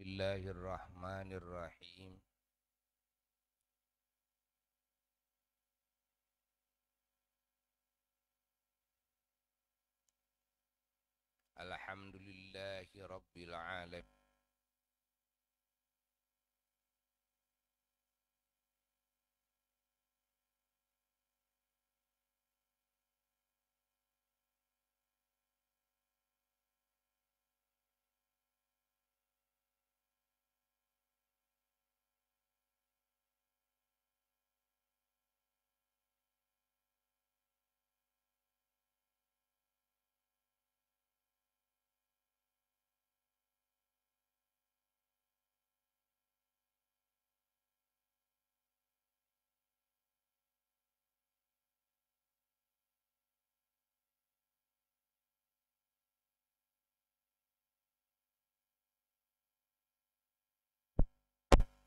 Bismillahirrahmanirrahim. Alhamdulillahi rabbil alamin.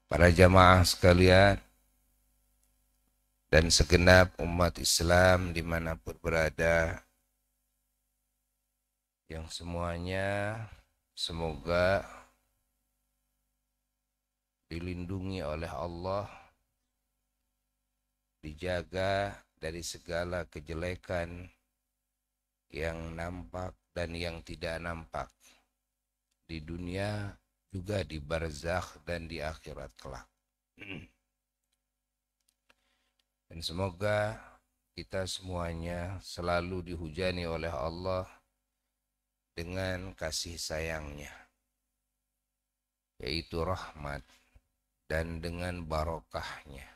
Para jamaah sekalian dan segenap umat Islam dimanapun berada, yang semuanya semoga dilindungi oleh Allah, dijaga dari segala kejelekan yang nampak dan yang tidak nampak di dunia, juga di barzakh dan di akhirat kelak. Dan semoga kita semuanya selalu dihujani oleh Allah dengan kasih sayangnya, yaitu rahmat, dan dengan barokahnya,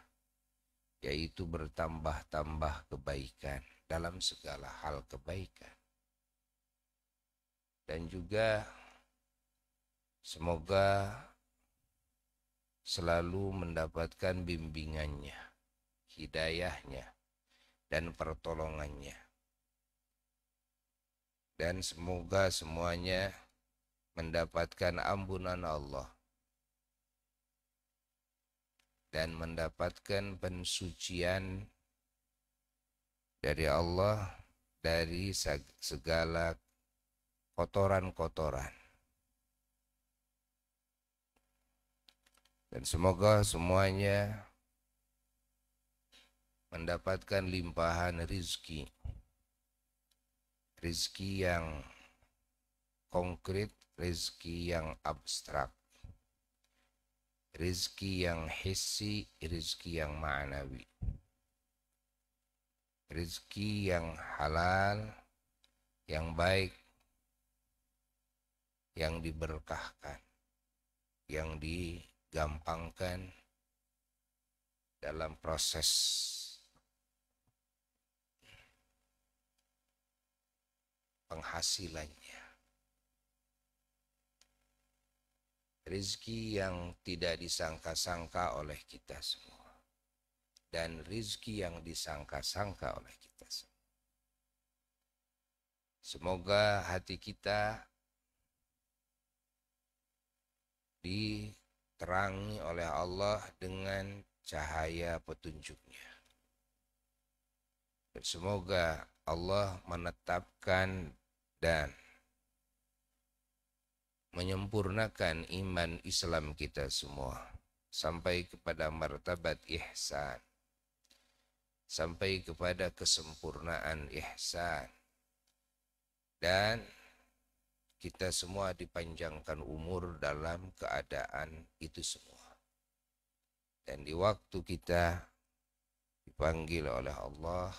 yaitu bertambah-tambah kebaikan dalam segala hal kebaikan. Dan juga semoga selalu mendapatkan bimbingannya, hidayahnya, dan pertolongannya. Dan semoga semuanya mendapatkan ampunan Allah dan mendapatkan pensucian dari Allah dari segala kotoran-kotoran. Dan semoga semuanya mendapatkan limpahan rizki, rizki yang konkret, rizki yang abstrak, rizki yang hissi, rizki yang ma'nawi, rizki yang halal, yang baik, yang diberkahkan, yang digampangkan dalam proses penghasilannya. Rizki yang tidak disangka-sangka oleh kita semua, dan rizki yang disangka-sangka oleh kita semua. Semoga hati kita diterangi oleh Allah dengan cahaya petunjuknya. Dan semoga Allah menetapkan dan menyempurnakan iman Islam kita semua sampai kepada martabat ihsan, sampai kepada kesempurnaan ihsan, dan kita semua dipanjangkan umur dalam keadaan itu semua. Dan di waktu kita dipanggil oleh Allah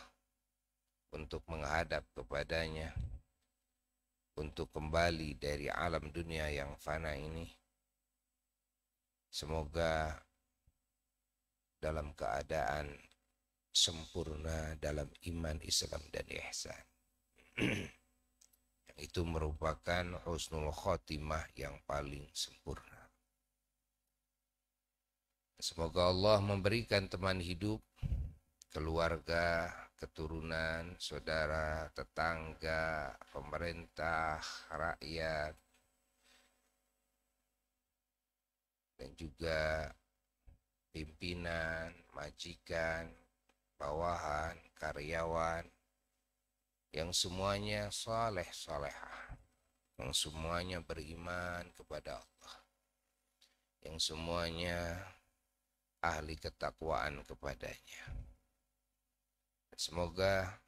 untuk menghadap kepadanya, untuk kembali dari alam dunia yang fana ini, semoga dalam keadaan sempurna dalam iman, Islam, dan ihsan. Yang itu merupakan husnul khotimah yang paling sempurna. Semoga Allah memberikan teman hidup, keluarga, keturunan, saudara, tetangga, pemerintah, rakyat, dan juga pimpinan, majikan, bawahan, karyawan, yang semuanya saleh salehah, yang semuanya beriman kepada Allah, yang semuanya ahli ketakwaan kepadanya. Semoga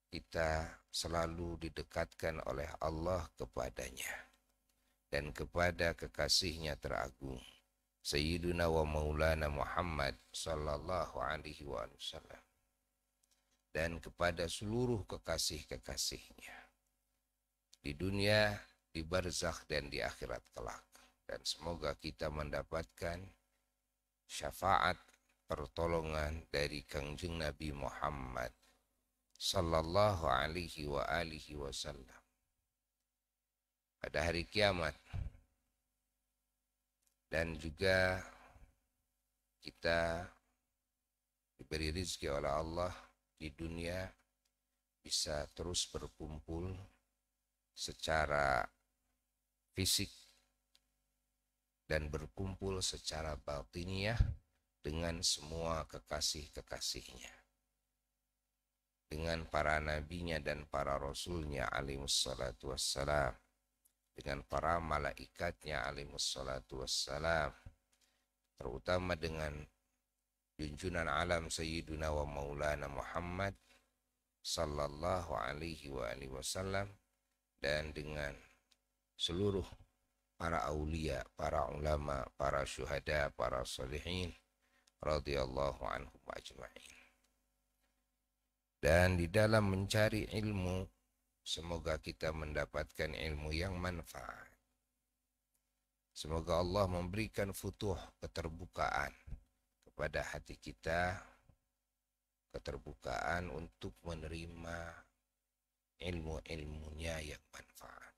kita selalu didekatkan oleh Allah kepadanya dan kepada kekasihnya teragung Sayyiduna wa Maulana Muhammad sallallahu alaihi wasallam, dan kepada seluruh kekasih-kekasihnya di dunia, di barzakh dan di akhirat kelak. Dan semoga kita mendapatkan syafaat pertolongan dari Kangjeng Nabi Muhammad sallallahu alaihi wa alihi wasallam pada hari kiamat. Dan juga kita diberi rezeki oleh Allah di dunia bisa terus berkumpul secara fisik dan berkumpul secara batiniah dengan semua kekasih-kekasihnya, dengan para nabinya dan para rasulnya alaihissalatu wassalam, dengan para malaikatnya alaihissalatu wassalam, terutama dengan junjunan alam Sayyiduna wa Maulana Muhammad sallallahu alaihi wa alihi wasallam, dan dengan seluruh para aulia, para ulama, para syuhada, para salihin radhiyallahu anhum ajma'in. Dan di dalam mencari ilmu, semoga kita mendapatkan ilmu yang manfaat. Semoga Allah memberikan futuh, keterbukaan kepada hati kita, keterbukaan untuk menerima ilmu-ilmunya yang manfaat,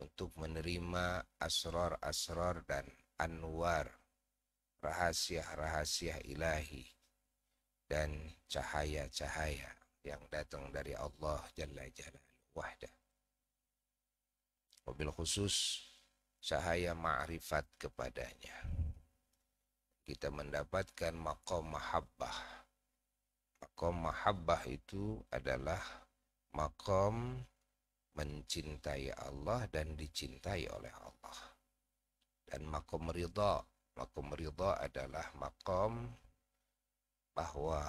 untuk menerima asrar-asrar dan anwar, rahasia-rahasia ilahi dan cahaya-cahaya yang datang dari Allah Jalla Jalaluhu wahda. Wabil khusus cahaya ma'rifat kepadanya. Kita mendapatkan maqam mahabbah. Maqam mahabbah itu adalah maqam mencintai Allah dan dicintai oleh Allah. Dan maqam ridha. Maqam ridha adalah maqam bahwa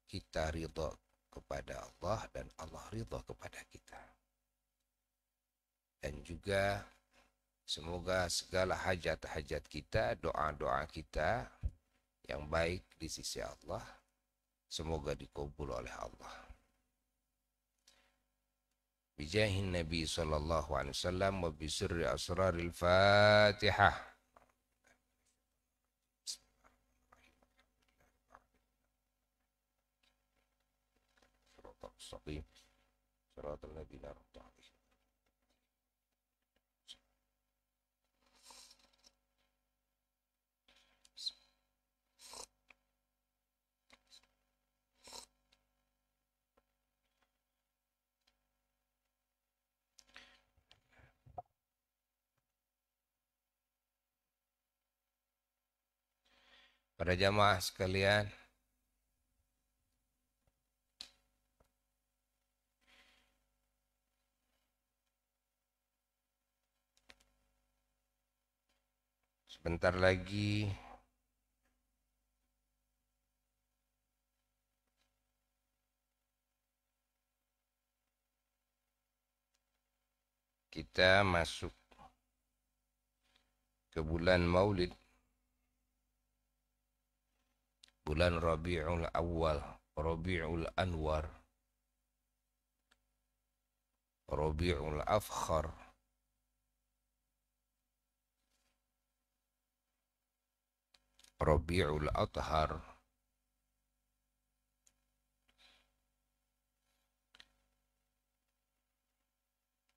kita ridha kepada Allah dan Allah ridha kepada kita. Dan juga semoga segala hajat-hajat kita, doa-doa kita yang baik di sisi Allah, semoga dikabul oleh Allah. Bijahin Nabi sallallahu alaihi wasallam wa bisirri asraril Fatihah. Mustaqim shiratal ladzina an'amta 'alaihim. Para jamaah sekalian, sebentar lagi kita masuk ke bulan Maulid, bulan Rabiul Awal, Rabiul Anwar, Rabiul Afkhar, Rabiul Athhar,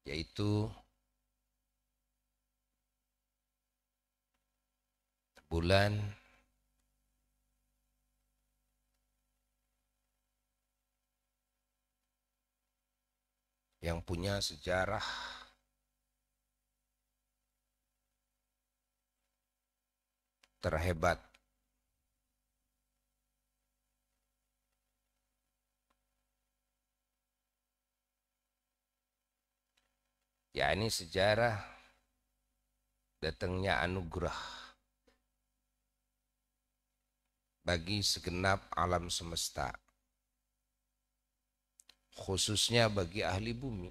yaitu bulan yang punya sejarah terhebat, yakni sejarah datangnya anugerah bagi segenap alam semesta, khususnya bagi ahli bumi,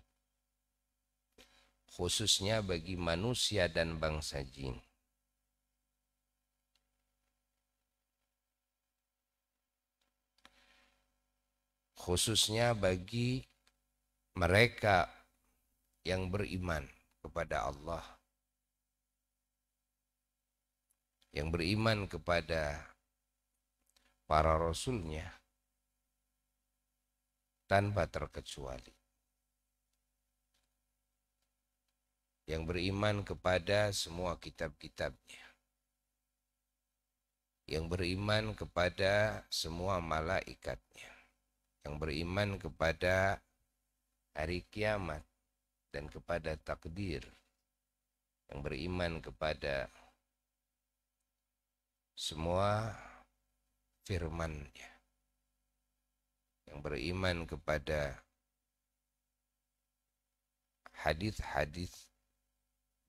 khususnya bagi manusia dan bangsa jin. Khususnya bagi mereka yang beriman kepada Allah, yang beriman kepada para rasulnya tanpa terkecuali, yang beriman kepada semua kitab-kitabnya, yang beriman kepada semua malaikatnya, yang beriman kepada hari kiamat dan kepada takdir, yang beriman kepada semua firman-Nya, yang beriman kepada hadis-hadis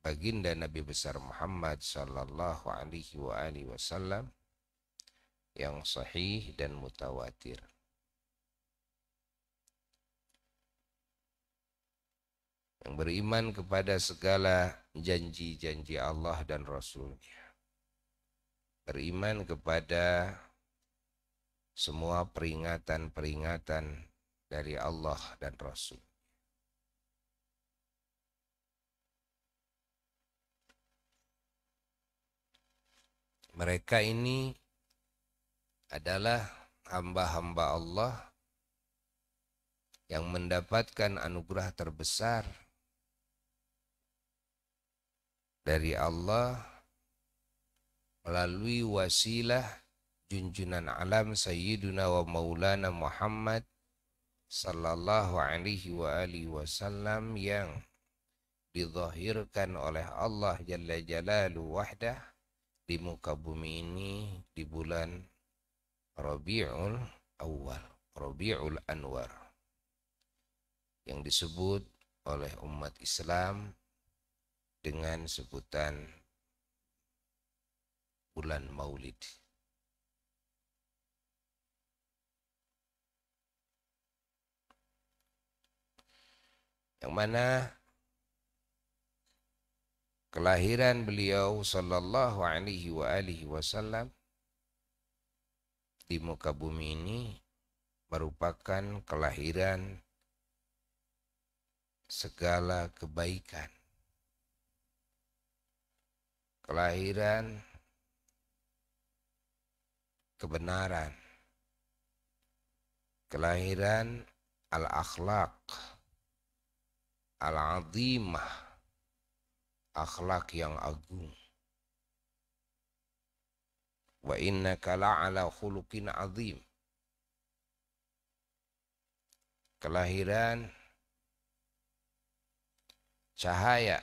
baginda Nabi besar Muhammad sallallahu alaihi wasallam yang sahih dan mutawatir. Yang beriman kepada segala janji-janji Allah dan Rasul-Nya. Beriman kepada semua peringatan-peringatan dari Allah dan Rasul. Mereka ini adalah hamba-hamba Allah yang mendapatkan anugerah terbesar dari Allah melalui wasilah junjunan alam Sayyiduna wa Maulana Muhammad sallallahu alaihi wasallam yang dizahirkan oleh Allah Jalla Jalaluhu wahdah di muka bumi ini di bulan Rabiul Awal, Rabiul Anwar, yang disebut oleh umat Islam dengan sebutan bulan Maulid. Yang mana kelahiran beliau sallallahu alaihi wasallam di muka bumi ini merupakan kelahiran segala kebaikan, kelahiran kebenaran, kelahiran al-akhlaq al-azimah, akhlak yang agung. Wa innaka la'ala khuluqin azim. Kelahiran cahaya,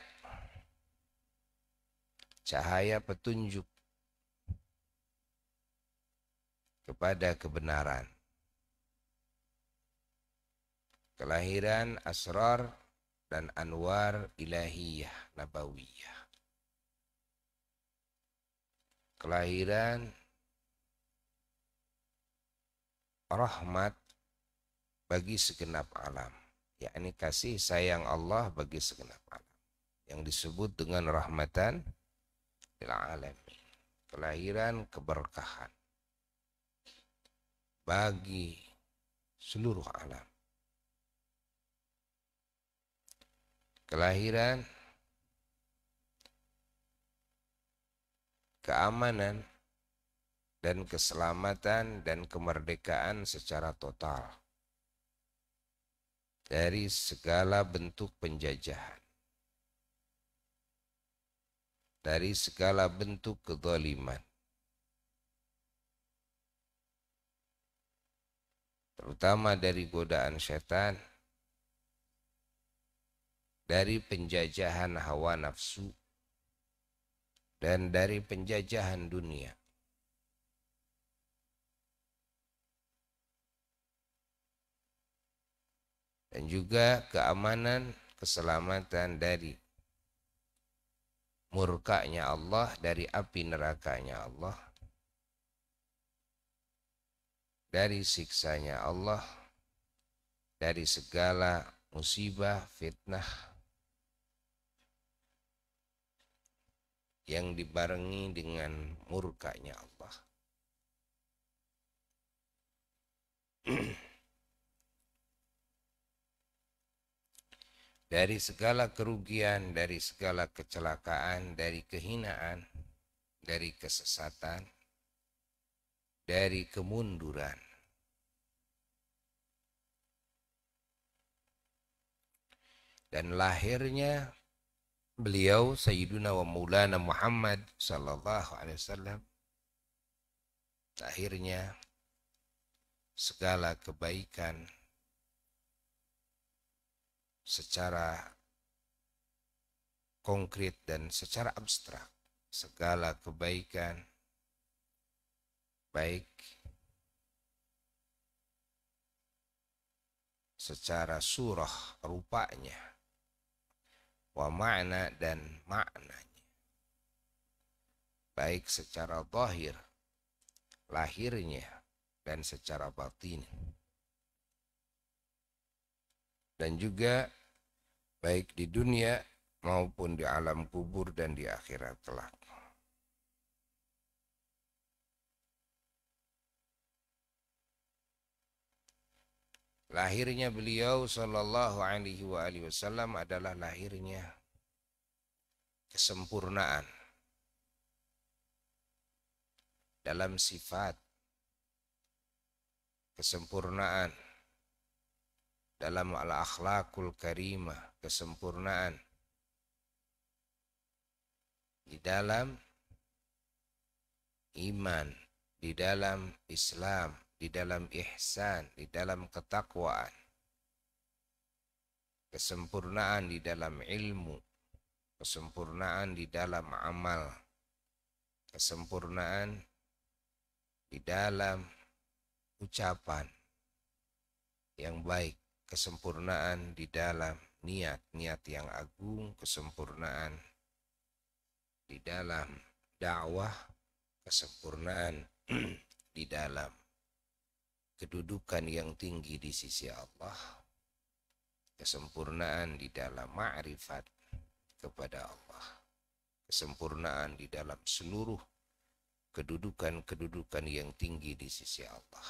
cahaya petunjuk kepada kebenaran. Kelahiran asrar dan anwar ilahiyah nabawiyah. Kelahiran rahmat bagi segenap alam, yakni kasih sayang Allah bagi segenap alam, yang disebut dengan rahmatan lil alamin. Kelahiran keberkahan bagi seluruh alam. Kelahiran keamanan dan keselamatan dan kemerdekaan secara total dari segala bentuk penjajahan, dari segala bentuk kezaliman, terutama dari godaan setan, dari penjajahan hawa nafsu, dan dari penjajahan dunia. Dan juga keamanan, keselamatan dari murkanya Allah, dari api nerakanya Allah, dari siksanya Allah, dari segala musibah, fitnah yang dibarengi dengan murkanya Allah. Dari segala kerugian, dari segala kecelakaan, dari kehinaan, dari kesesatan, dari kemunduran. Dan lahirnya beliau Sayyiduna wa Maulana Muhammad sallallahu alaihi wasallam, lahirnya segala kebaikan secara konkret dan secara abstrak, segala kebaikan baik secara surah rupanya, wa makna dan maknanya, baik secara zahir lahirnya dan secara batin, dan juga baik di dunia maupun di alam kubur dan di akhirat kelak. Lahirnya beliau sallallahu alaihi wasallam adalah lahirnya kesempurnaan dalam sifat, kesempurnaan dalam al-akhlaqul karimah, kesempurnaan di dalam iman, di dalam Islam, di dalam ihsan, di dalam ketakwaan, kesempurnaan di dalam ilmu, kesempurnaan di dalam amal, kesempurnaan di dalam ucapan yang baik, kesempurnaan di dalam niat-niat yang agung, kesempurnaan di dalam dakwah, kesempurnaan di dalam kedudukan yang tinggi di sisi Allah, kesempurnaan di dalam ma'rifat kepada Allah, kesempurnaan di dalam seluruh kedudukan-kedudukan yang tinggi di sisi Allah,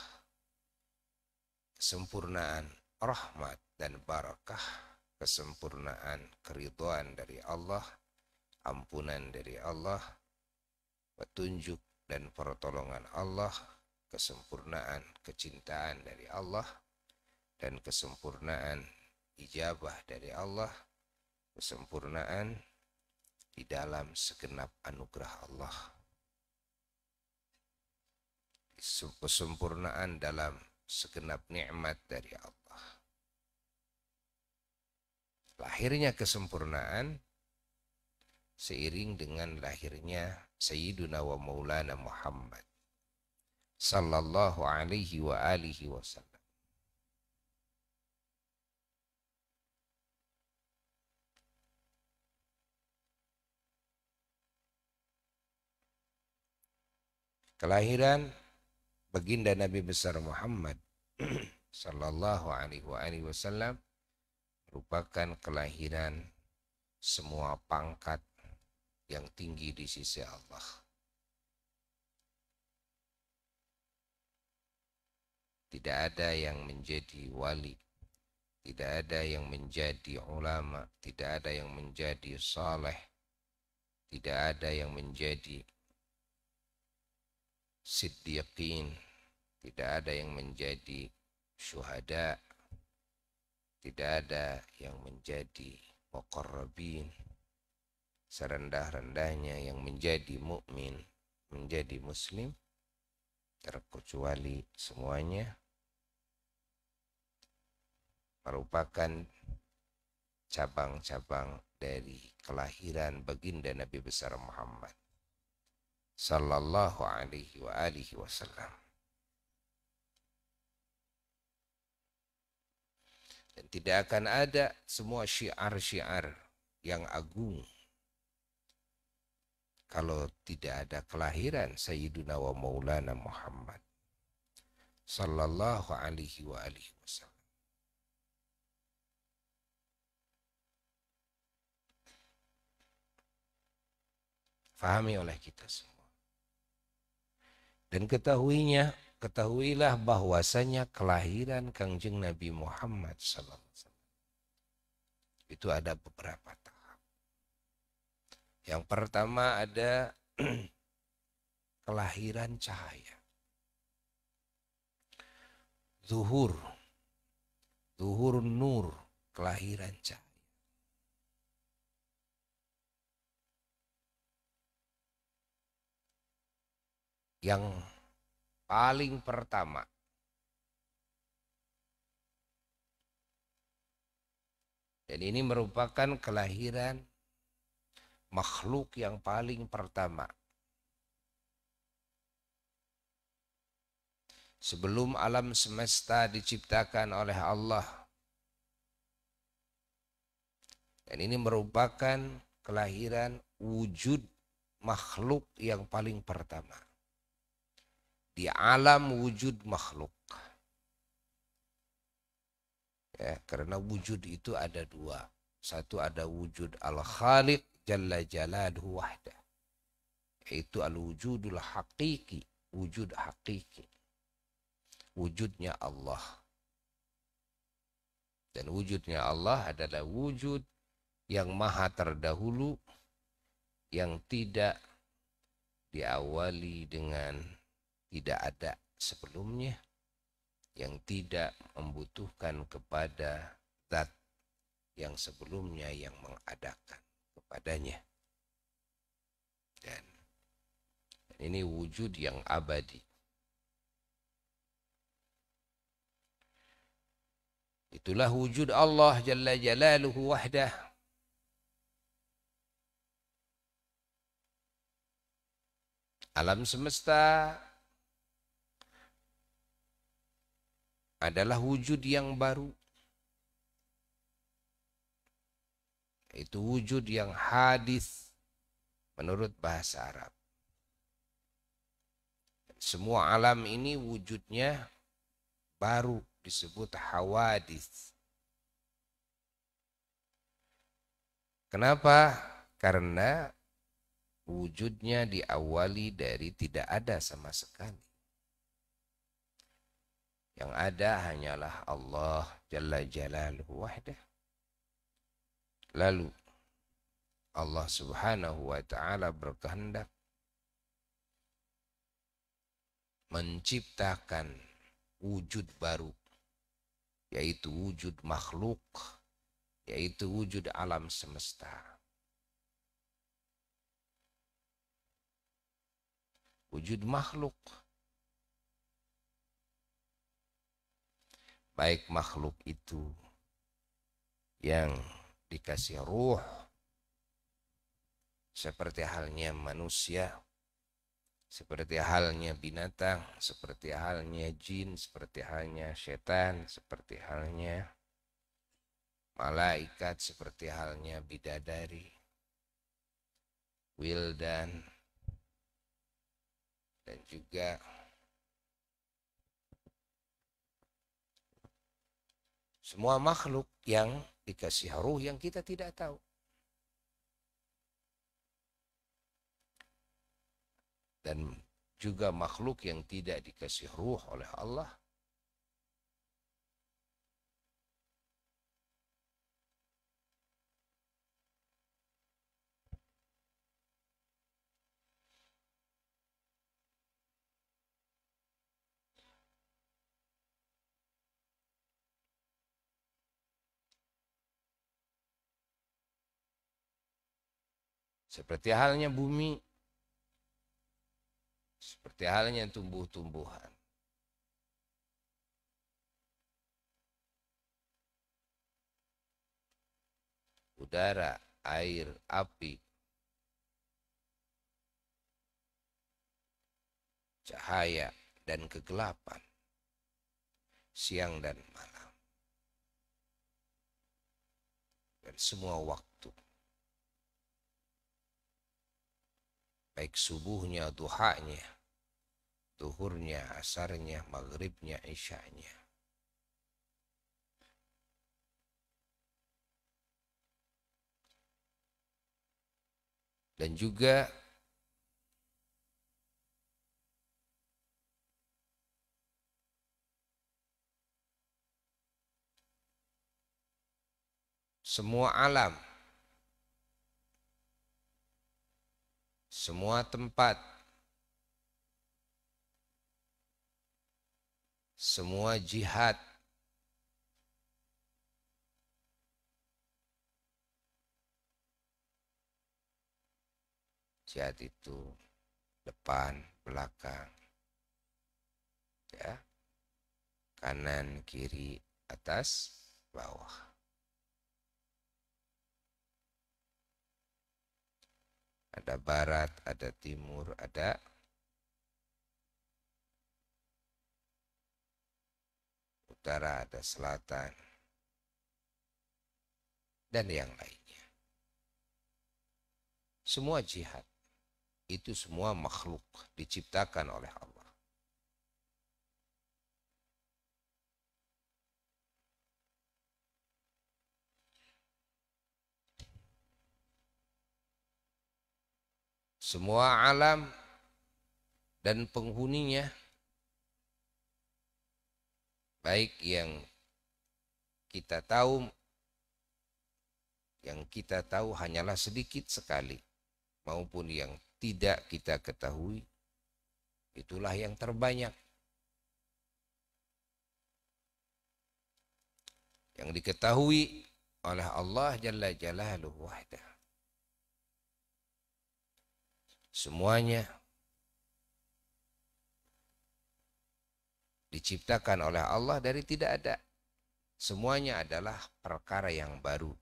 kesempurnaan rahmat dan barakah, kesempurnaan keridhaan dari Allah, ampunan dari Allah, petunjuk dan pertolongan Allah, kesempurnaan kecintaan dari Allah, dan kesempurnaan ijabah dari Allah, kesempurnaan di dalam segenap anugerah Allah, kesempurnaan dalam segenap nikmat dari Allah. Lahirnya kesempurnaan seiring dengan lahirnya Sayyiduna wa Maulana Muhammad sallallahu alaihi wa alihi wasallam. Kelahiran baginda Nabi besar Muhammad sallallahu alaihi wasallam merupakan kelahiran semua pangkat yang tinggi di sisi Allah. Tidak ada yang menjadi wali, tidak ada yang menjadi ulama, tidak ada yang menjadi saleh, tidak ada yang menjadi siddiqin, tidak ada yang menjadi syuhada, tidak ada yang menjadi muqarrabin, serendah-rendahnya yang menjadi mukmin, menjadi muslim, terkecuali semuanya merupakan cabang-cabang dari kelahiran baginda Nabi besar Muhammad sallallahu alaihi wa alihi wasallam. Dan tidak akan ada semua syiar-syiar yang agung kalau tidak ada kelahiran Sayyiduna wa Maulana Muhammad sallallahu alaihi wa alihi wasallam. Fahami oleh kita semua. Dan ketahuilah bahwasanya kelahiran Kangjeng Nabi Muhammad sallallahu alaihi wasallam itu ada beberapa tahap. Yang pertama ada kelahiran cahaya. Zuhur nur, kelahiran cahaya. Yang paling pertama dan ini merupakan kelahiran makhluk yang paling pertama. Sebelum alam semesta diciptakan oleh Allah. Dan ini merupakan kelahiran wujud makhluk yang paling pertama. Di alam wujud makhluk. Ya, karena wujud itu ada dua. Satu ada wujud al-khaliq jalla jalaluhu wahdah. Yaitu al-wujudul haqiqi. Wujud hakiki. Wujudnya Allah. Dan wujudnya Allah adalah wujud yang maha terdahulu, yang tidak diawali dengan tidak ada sebelumnya, yang tidak membutuhkan kepada zat yang sebelumnya yang mengadakan kepadanya. Dan ini wujud yang abadi. Itulah wujud Allah Jalla Jalaluhu wahdah. Alam semesta adalah wujud yang baru. Itu wujud yang hadis menurut bahasa Arab. Semua alam ini wujudnya baru, disebut hawadis. Kenapa? Karena wujudnya diawali dari tidak ada sama sekali. Yang ada hanyalah Allah Jalla Jalaluhu wahdah. Lalu Allah Subhanahu wa ta'ala berkehendak menciptakan wujud baru, yaitu wujud makhluk, yaitu wujud alam semesta. Wujud makhluk, baik makhluk itu yang dikasih ruh, seperti halnya manusia, seperti halnya binatang, seperti halnya jin, seperti halnya setan, seperti halnya malaikat, seperti halnya bidadari, wildan, dan juga semua makhluk yang dikasih ruh yang kita tidak tahu. Dan juga makhluk yang tidak dikasih ruh oleh Allah. Seperti halnya bumi, seperti halnya tumbuh-tumbuhan. Udara, air, api, cahaya, dan kegelapan, siang dan malam, dan semua waktu. baik subuhnya, duhanya, zuhurnya, asarnya, maghribnya, isyanya. Dan juga semua alam, semua tempat, semua jihad, jihad itu depan, belakang, ya, kanan, kiri, atas, bawah. Ada barat, ada timur, ada utara, ada selatan, dan yang lainnya. Semua jihad itu semua makhluk diciptakan oleh Allah. Semua alam dan penghuninya, baik yang kita tahu hanyalah sedikit sekali, maupun yang tidak kita ketahui, itulah yang terbanyak. Yang diketahui oleh Allah Jalla Jalaluhu wahdah. Semuanya diciptakan oleh Allah dari tidak ada. Semuanya adalah perkara yang baru.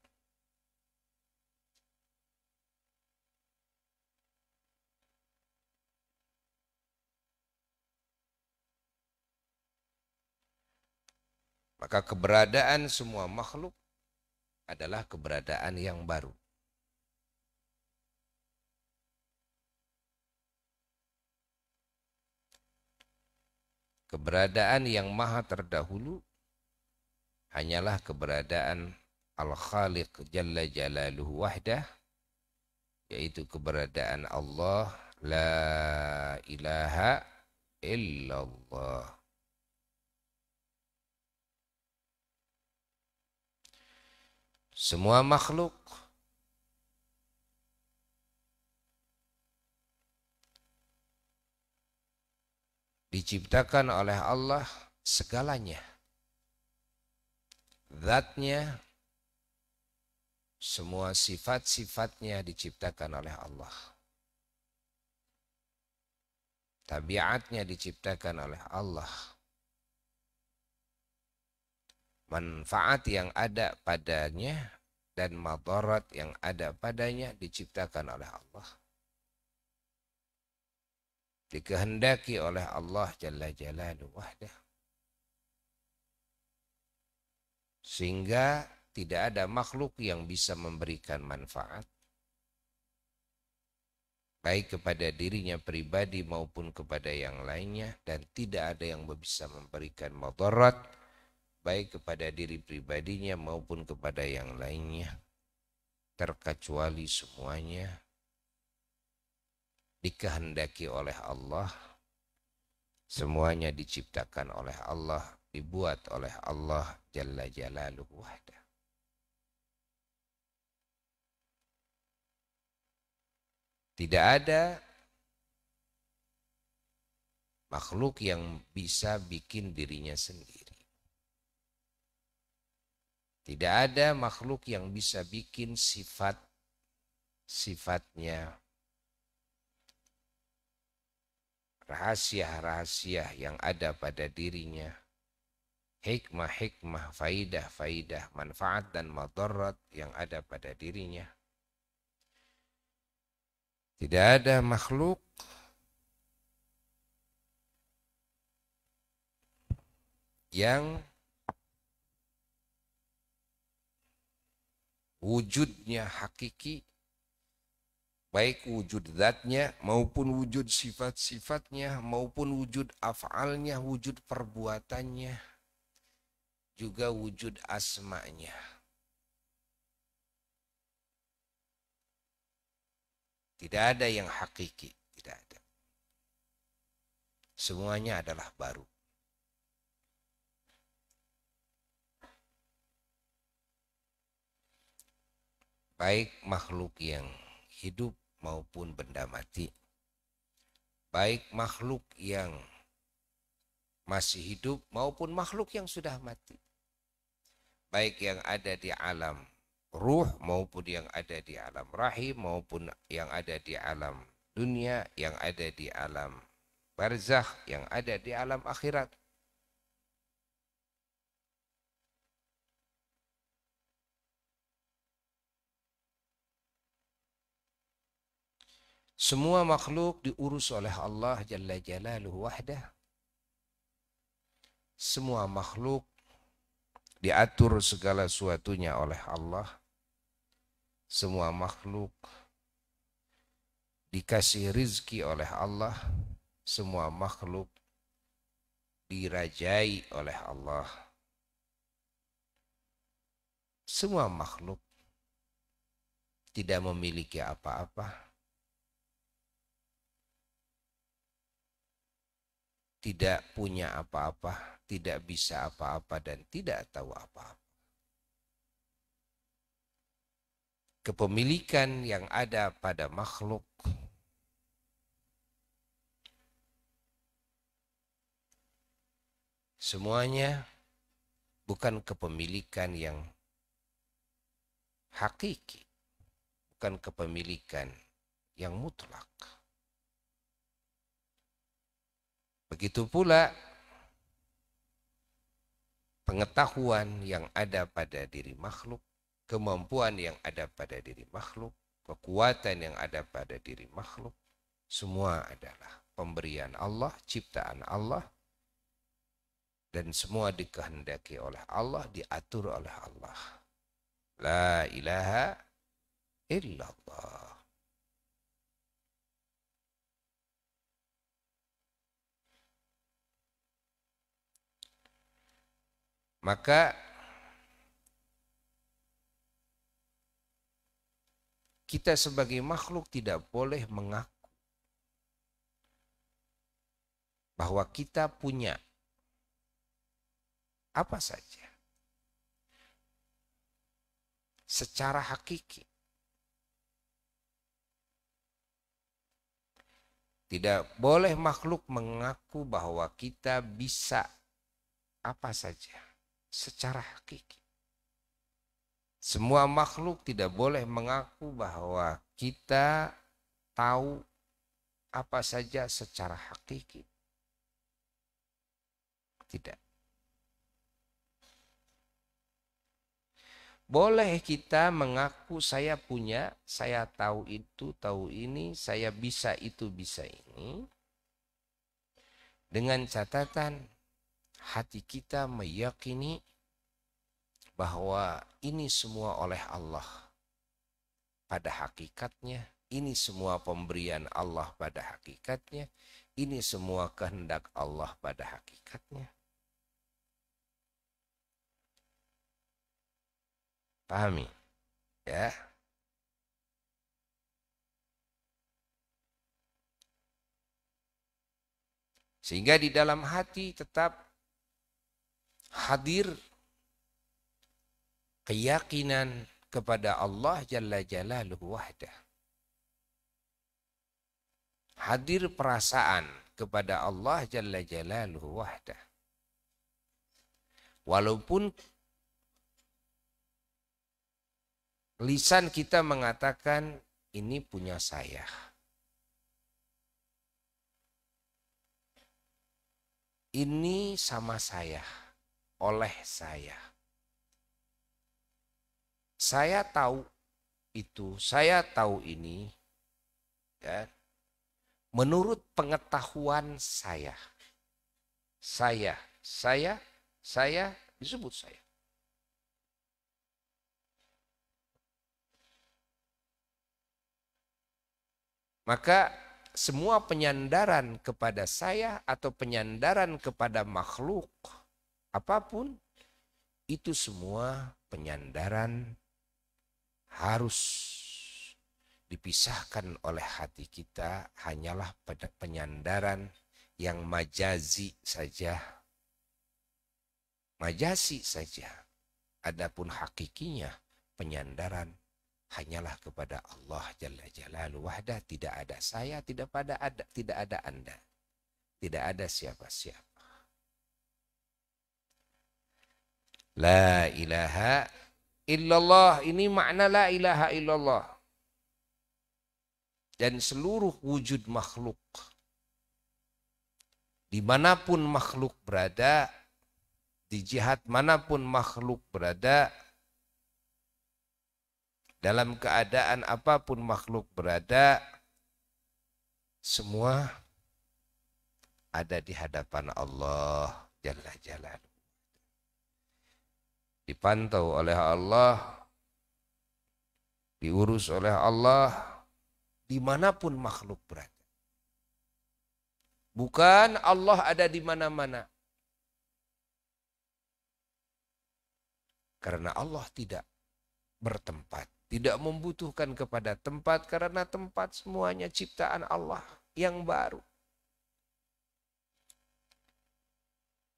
Maka keberadaan semua makhluk adalah keberadaan yang baru. Keberadaan yang maha terdahulu hanyalah keberadaan Al-Khaliq Jalla Jalaluhu wahdah, yaitu keberadaan Allah la ilaha illallah. Semua makhluk diciptakan oleh Allah segalanya. Zatnya, semua sifat-sifatnya diciptakan oleh Allah. Tabiatnya diciptakan oleh Allah. Manfaat yang ada padanya dan madarat yang ada padanya diciptakan oleh Allah. Dikehendaki oleh Allah Jalla Jalaluhu wahdah. Sehingga tidak ada makhluk yang bisa memberikan manfaat, baik kepada dirinya pribadi maupun kepada yang lainnya, dan tidak ada yang bisa memberikan madarat, baik kepada diri pribadinya maupun kepada yang lainnya, terkecuali semuanya dikehendaki oleh Allah, semuanya diciptakan oleh Allah, dibuat oleh Allah Jalla Jalaluhu wahdah. Tidak ada makhluk yang bisa bikin dirinya sendiri. Tidak ada makhluk yang bisa bikin sifatnya, rahasia-rahasia yang ada pada dirinya, hikmah-hikmah, faidah-faidah, manfaat dan madarat yang ada pada dirinya. Tidak ada makhluk yang wujudnya hakiki baik wujud zatnya maupun wujud sifat-sifatnya maupun wujud af'alnya, wujud perbuatannya, juga wujud asma'nya. Tidak ada yang hakiki, tidak ada. Semuanya adalah baru. Baik makhluk yang hidup maupun benda mati. Baik makhluk yang masih hidup maupun makhluk yang sudah mati. Baik yang ada di alam ruh maupun yang ada di alam rahim maupun yang ada di alam dunia, yang ada di alam barzakh, yang ada di alam akhirat. Semua makhluk diurus oleh Allah Jalla Jalaluhu wahdah. Semua makhluk diatur segala sesuatunya oleh Allah. Semua makhluk dikasih rizki oleh Allah. Semua makhluk dirajai oleh Allah. Semua makhluk tidak memiliki apa-apa. Tidak punya apa-apa, tidak bisa apa-apa, dan tidak tahu apa-apa. Kepemilikan yang ada pada makhluk semuanya bukan kepemilikan yang hakiki, bukan kepemilikan yang mutlak. Begitu pula pengetahuan yang ada pada diri makhluk, kemampuan yang ada pada diri makhluk, kekuatan yang ada pada diri makhluk, semua adalah pemberian Allah, ciptaan Allah, dan semua dikehendaki oleh Allah, diatur oleh Allah. La ilaha illallah. Maka kita sebagai makhluk tidak boleh mengaku bahwa kita punya apa saja secara hakiki. Tidak boleh makhluk mengaku bahwa kita bisa apa saja secara hakiki. Semua makhluk tidak boleh mengaku bahwa kita tahu apa saja secara hakiki. Tidak. Boleh kita mengaku saya punya, saya tahu itu, tahu ini, saya bisa itu, bisa ini. Dengan catatan hati kita meyakini bahwa ini semua oleh Allah pada hakikatnya. Ini semua pemberian Allah pada hakikatnya. Ini semua kehendak Allah pada hakikatnya. Pahami? Ya. Sehingga di dalam hati tetap hadir keyakinan kepada Allah Jalla Jalaluhu wahdah. Hadir perasaan kepada Allah Jalla Jalaluhu wahdah. Walaupun lisan kita mengatakan ini punya saya. Ini sama saya, oleh saya. Saya tahu itu, saya tahu ini. Ya. Menurut pengetahuan saya. Saya disebut saya. Maka semua penyandaran kepada saya atau penyandaran kepada makhluk apapun, itu semua penyandaran harus dipisahkan oleh hati kita, hanyalah pada penyandaran yang majazi saja. Majazi saja. Adapun hakikinya penyandaran hanyalah kepada Allah Jalla Jalaluhu wahdah. Tidak ada saya, tidak ada Anda. Tidak ada siapa-siapa. La ilaha illallah, ini makna la ilaha illallah. Dan seluruh wujud makhluk, dimanapun makhluk berada, di jihad manapun makhluk berada, dalam keadaan apapun makhluk berada, semua ada di hadapan Allah Jalla Jalaluhu. Dipantau oleh Allah, diurus oleh Allah, dimanapun makhluk berada. Bukan Allah ada di mana-mana. Karena Allah tidak bertempat, tidak membutuhkan kepada tempat, karena tempat semuanya ciptaan Allah yang baru.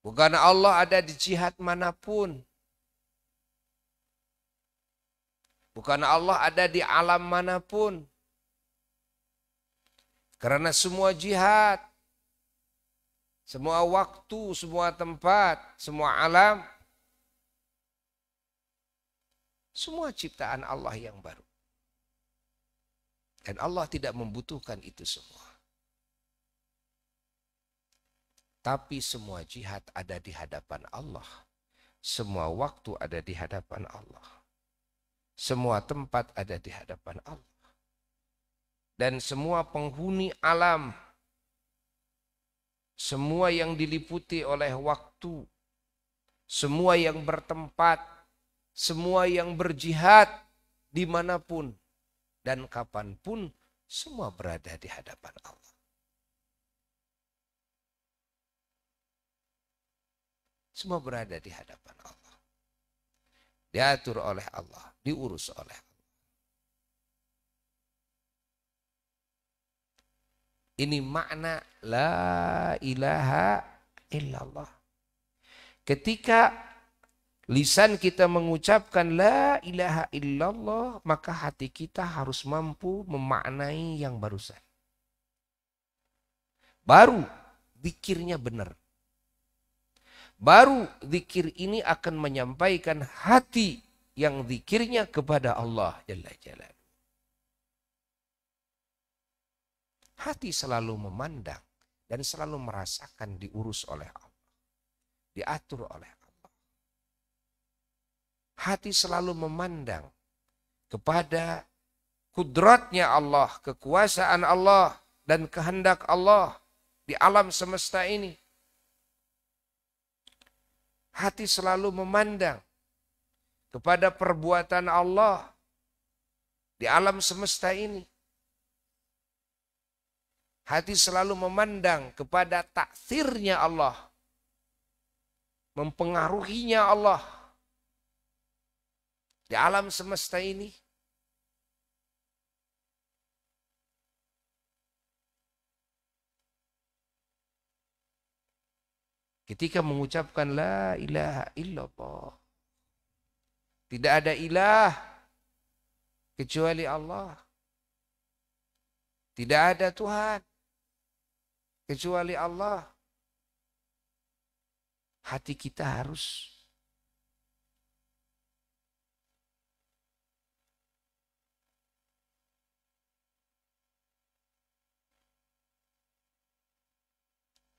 Bukan Allah ada di jihad manapun. Bukan Allah ada di alam manapun. Karena semua jihad, semua waktu, semua tempat, semua alam, semua ciptaan Allah yang baru. Dan Allah tidak membutuhkan itu semua. Tapi semua jihad ada di hadapan Allah. Semua waktu ada di hadapan Allah. Semua tempat ada di hadapan Allah. Dan semua penghuni alam, semua yang diliputi oleh waktu, semua yang bertempat, semua yang berjihad dimanapun dan kapanpun, semua berada di hadapan Allah. Semua berada di hadapan Allah. Diatur oleh Allah, diurus oleh Allah. Ini makna la ilaha illallah. Ketika lisan kita mengucapkan la ilaha illallah, maka hati kita harus mampu memaknai yang barusan. Baru zikirnya benar. Baru zikir ini akan menyampaikan hati yang zikirnya kepada Allah Jalla Jalaluhu. Hati selalu memandang dan selalu merasakan diurus oleh Allah. Diatur oleh Allah. Hati selalu memandang kepada kudratnya Allah, kekuasaan Allah, dan kehendak Allah di alam semesta ini. Hati selalu memandang kepada perbuatan Allah di alam semesta ini. Hati selalu memandang kepada taksirnya Allah, mempengaruhinya Allah di alam semesta ini. Ketika mengucapkan la ilaha illallah, tidak ada ilah kecuali Allah. Tidak ada Tuhan kecuali Allah. Hati kita harus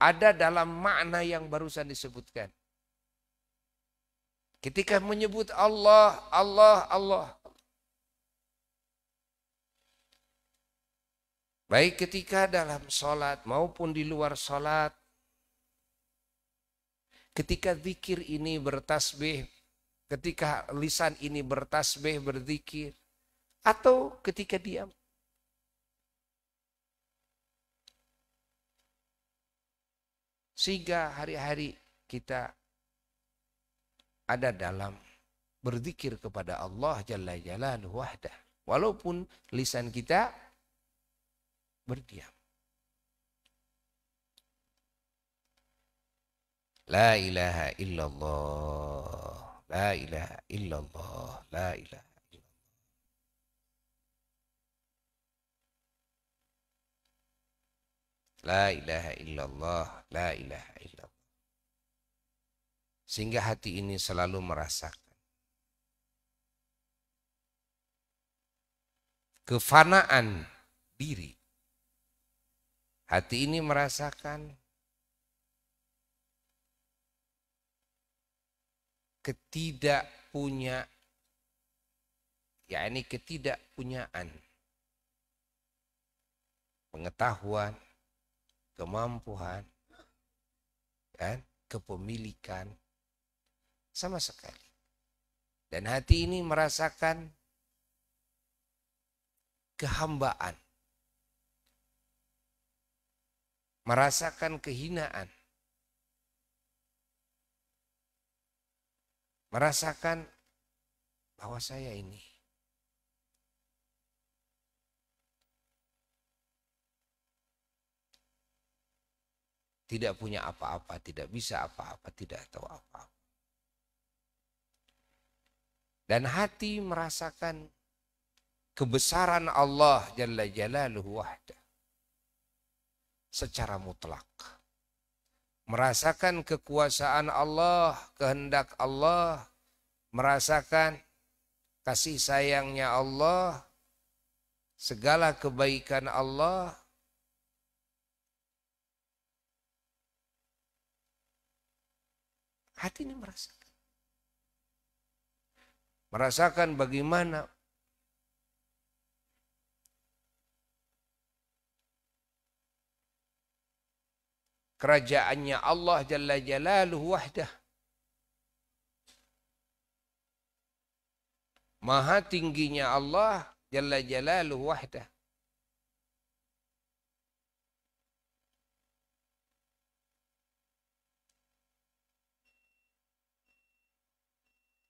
ada dalam makna yang barusan disebutkan. Ketika menyebut Allah, Allah, Allah. Baik ketika dalam sholat maupun di luar sholat. Ketika zikir ini bertasbih, ketika lisan ini bertasbih, berzikir. Atau ketika diam. Sehingga hari-hari kita ada dalam berzikir kepada Allah Jalla Jalaluhu wahdah. Walaupun lisan kita berdiam. La ilaha illallah. La ilaha illallah. La ilaha illallah. La ilaha illallah. La ilaha illallah. Sehingga hati ini selalu merasakan kefanaan diri. Hati ini merasakan ketidakpunyaan, pengetahuan, kemampuan, kan, kepemilikan sama sekali. Dan hati ini merasakan kehambaan, merasakan kehinaan, merasakan bahwa saya ini tidak punya apa-apa, tidak bisa apa-apa, tidak tahu apa-apa. Dan hati merasakan kebesaran Allah Jalla Jalaluhu wahdah secara mutlak. Merasakan kekuasaan Allah, kehendak Allah, merasakan kasih sayangnya Allah, segala kebaikan Allah. Hati ini merasakan. Merasakan bagaimana kerajaannya Allah Jalla Jalaluhu wahdah. Maha tingginya Allah Jalla Jalaluhu wahdah.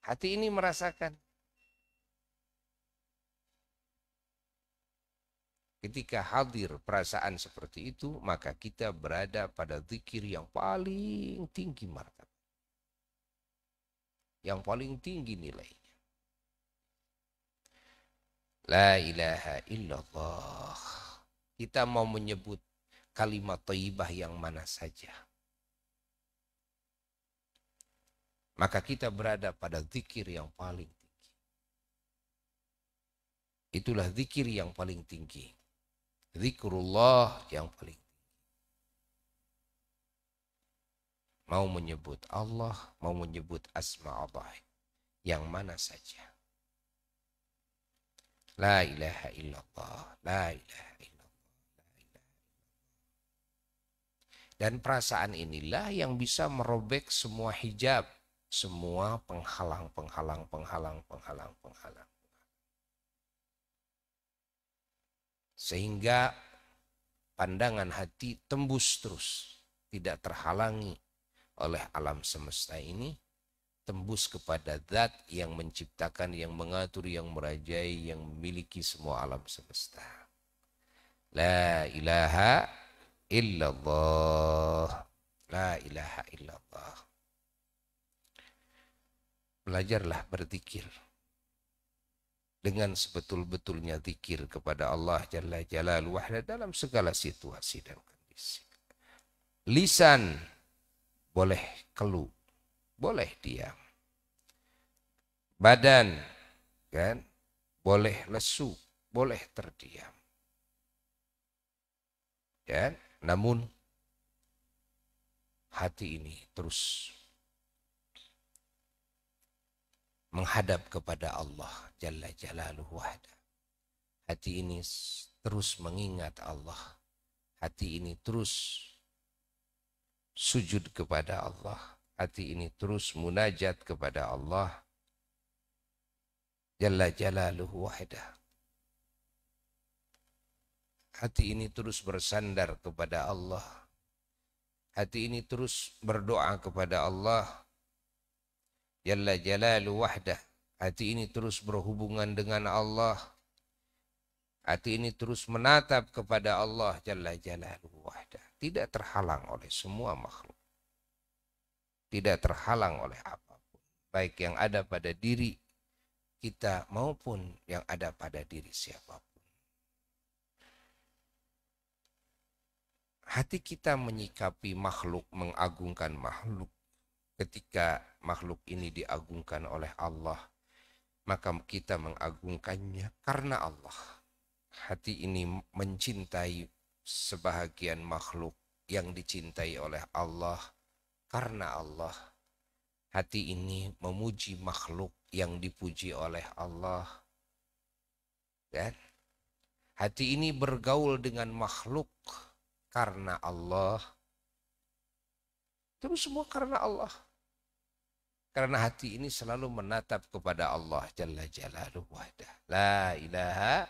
Hati ini merasakan ketika hadir perasaan seperti itu, maka kita berada pada zikir yang paling tinggi martabat. Yang paling tinggi nilainya. La ilaha illallah. Kita mau menyebut kalimat thayyibah yang mana saja. Maka kita berada pada zikir yang paling tinggi. Itulah zikir yang paling tinggi. Zikrullah yang paling tinggi. Mau menyebut Allah, mau menyebut asma Allah. Yang mana saja. La ilaha illallah, la ilaha illallah, la ilaha illallah. Dan perasaan inilah yang bisa merobek semua hijab. Semua penghalang. Sehingga pandangan hati tembus terus. Tidak terhalangi oleh alam semesta ini. Tembus kepada zat yang menciptakan, yang mengatur, yang merajai, yang memiliki semua alam semesta. La ilaha illallah. La ilaha illallah. Belajarlah berzikir dengan sebetul-betulnya zikir kepada Allah Jalla Jalaluhu wahdah dalam segala situasi dan kondisi. Lisan boleh keluh, boleh diam. Badan kan boleh lesu, boleh terdiam. Ya, namun hati ini terus menghadap kepada Allah Jalla Jalaluhu wahdah. Hati ini terus mengingat Allah. Hati ini terus sujud kepada Allah. Hati ini terus munajat kepada Allah Jalla Jalaluhu wahdah. Hati ini terus bersandar kepada Allah. Hati ini terus berdoa kepada Allah Jalla Jalalu Wahdah. Hati ini terus berhubungan dengan Allah. Hati ini terus menatap kepada Allah Jalla Jalalu Wahdah. Tidak terhalang oleh semua makhluk. Tidak terhalang oleh apapun. Baik yang ada pada diri kita maupun yang ada pada diri siapapun. Hati kita menyikapi makhluk, mengagungkan makhluk. Ketika makhluk ini diagungkan oleh Allah, maka kita mengagungkannya karena Allah. Hati ini mencintai sebahagian makhluk yang dicintai oleh Allah karena Allah. Hati ini memuji makhluk yang dipuji oleh Allah. Dan hati ini bergaul dengan makhluk karena Allah. Terus semua karena Allah. Karena hati ini selalu menatap kepada Allah Jalla Jalaluhu Wahdah. La ilaha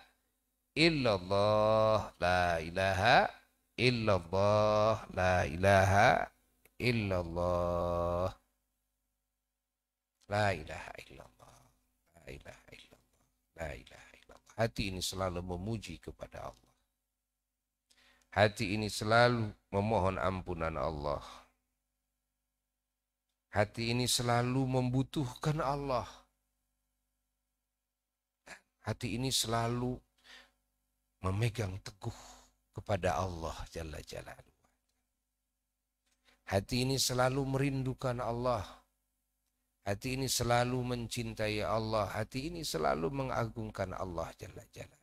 illallah, la ilaha illallah, la ilaha illallah, la ilaha illallah, la ilaha illallah, la ilaha illallah. Hati ini selalu memuji kepada Allah. Hati ini selalu memohon ampunan Allah. Hati ini selalu membutuhkan Allah. Hati ini selalu memegang teguh kepada Allah Jalla Jalaluhu. Hati ini selalu merindukan Allah. Hati ini selalu mencintai Allah. Hati ini selalu mengagungkan Allah Jalla Jalaluhu.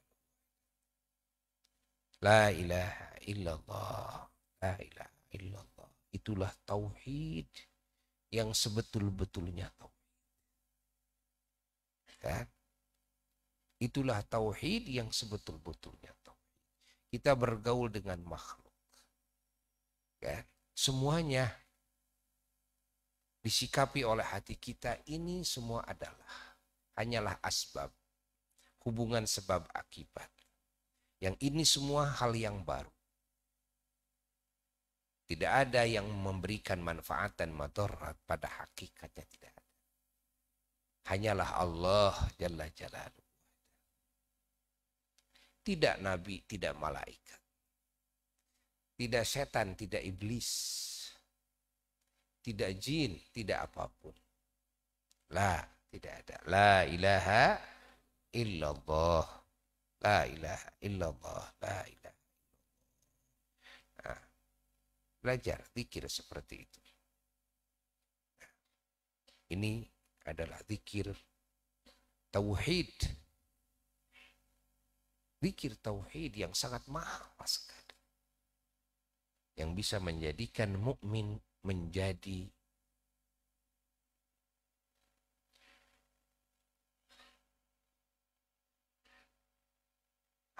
La ilaha illallah. La ilaha illallah. Itulah tauhid yang sebetul-betulnya tauhid. Kan? Itulah tauhid yang sebetul-betulnya tauhid. Kita bergaul dengan makhluk. Kan? Semuanya disikapi oleh hati kita ini semua adalah hanyalah asbab. Hubungan sebab akibat. Yang ini semua hal yang baru. Tidak ada yang memberikan manfaat dan madarat pada hakikatnya, tidak ada. Hanyalah Allah Jalla Jalaluhu. Tidak nabi, tidak malaikat. Tidak setan, tidak iblis. Tidak jin, tidak apapun. La, tidak ada. La ilaha illallah. La ilaha illallah. La ilaha. Nah, belajar zikir seperti itu. Ini adalah zikir tauhid. Zikir tauhid yang sangat mahal sekali. Yang bisa menjadikan mukmin menjadi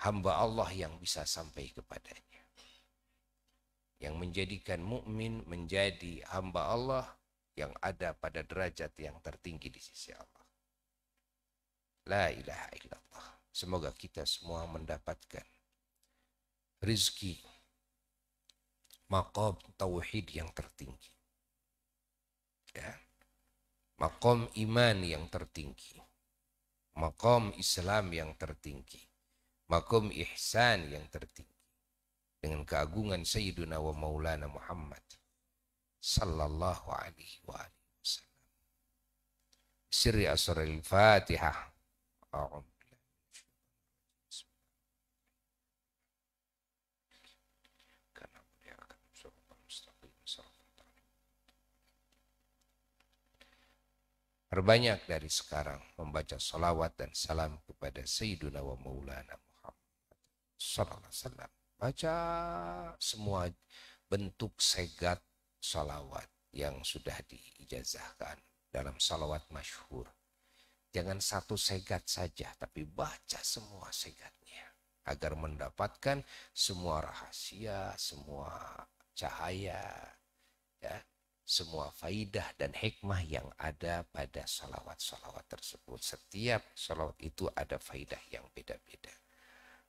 hamba Allah yang bisa sampai kepadanya. Yang menjadikan mukmin menjadi hamba Allah yang ada pada derajat yang tertinggi di sisi Allah. La ilaha illallah. Semoga kita semua mendapatkan rizki maqam tauhid yang tertinggi. Ya. Maqam iman yang tertinggi. Maqam Islam yang tertinggi. Maqam ihsan yang tertinggi. Dengan keagungan Sayyiduna wa Maulana Muhammad sallallahu alaihi wa alihi wasallam. Sirri asraril Fatihah. Perbanyak dari sekarang membaca salawat dan salam kepada Sayyiduna wa Maulana Muhammad sallallahu alaihi wasallam. Baca semua bentuk segat salawat yang sudah diijazahkan dalam salawat masyhur. Jangan satu segat saja, tapi baca semua segatnya agar mendapatkan semua rahasia, semua cahaya, ya, semua faidah dan hikmah yang ada pada salawat-salawat tersebut. Setiap salawat itu ada faidah yang beda-beda.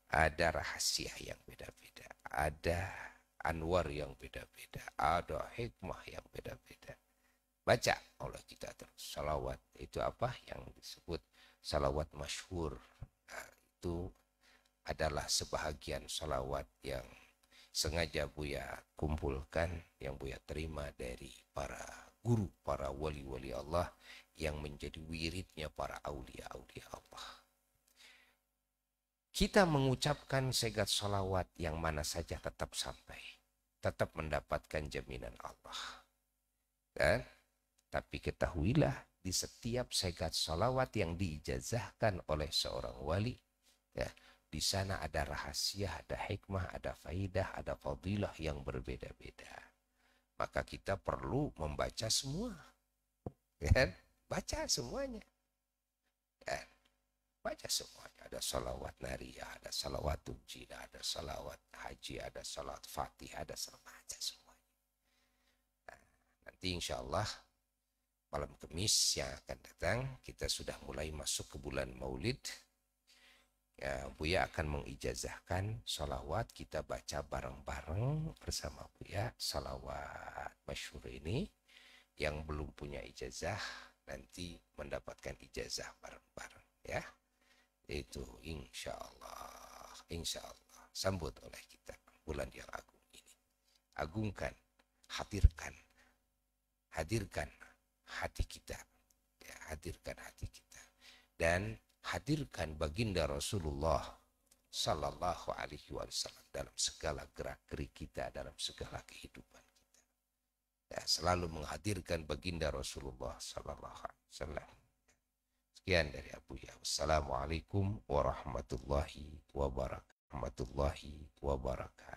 Ada rahasia yang beda-beda. Ada anwar yang beda-beda, ada hikmah yang beda-beda. Baca oleh kita terus salawat. Itu apa yang disebut salawat masyhur. Nah, itu adalah sebahagian salawat yang sengaja Buya kumpulkan, yang Buya terima dari para guru, para wali-wali Allah yang menjadi wiridnya para aulia-aulia Allah. Kita mengucapkan segat salawat yang mana saja tetap sampai, tetap mendapatkan jaminan Allah. Kan? Tapi ketahuilah, di setiap segat salawat yang diijazahkan oleh seorang wali, ya, di sana ada rahasia, ada hikmah, ada faidah, ada fadilah yang berbeda-beda. Maka kita perlu membaca semua. Ya, baca semuanya. Ya, baca semuanya. Ada salawat nariyah, ada salawat tunjina, ada salawat haji, ada salawat fatih, ada salawat, baca semuanya. Nah, nanti insya Allah malam Kamis yang akan datang kita sudah mulai masuk ke bulan Maulid. Ya, Buya akan mengijazahkan salawat, kita baca bareng-bareng bersama Buya salawat masyhur ini. Yang belum punya ijazah nanti mendapatkan ijazah bareng-bareng, ya. Itu insya Allah sambut oleh kita bulan yang agung ini. Agungkan, hadirkan hati kita, ya, hadirkan hati kita, dan hadirkan baginda Rasulullah Sallallahu Alaihi Wasallam dalam segala gerak-gerik kita, dalam segala kehidupan kita. Ya, selalu menghadirkan baginda Rasulullah Sallallahu Alaihi Wasallam. Sekian dari Abu Ya. Wassalamualaikum warahmatullahi wabarakatuh.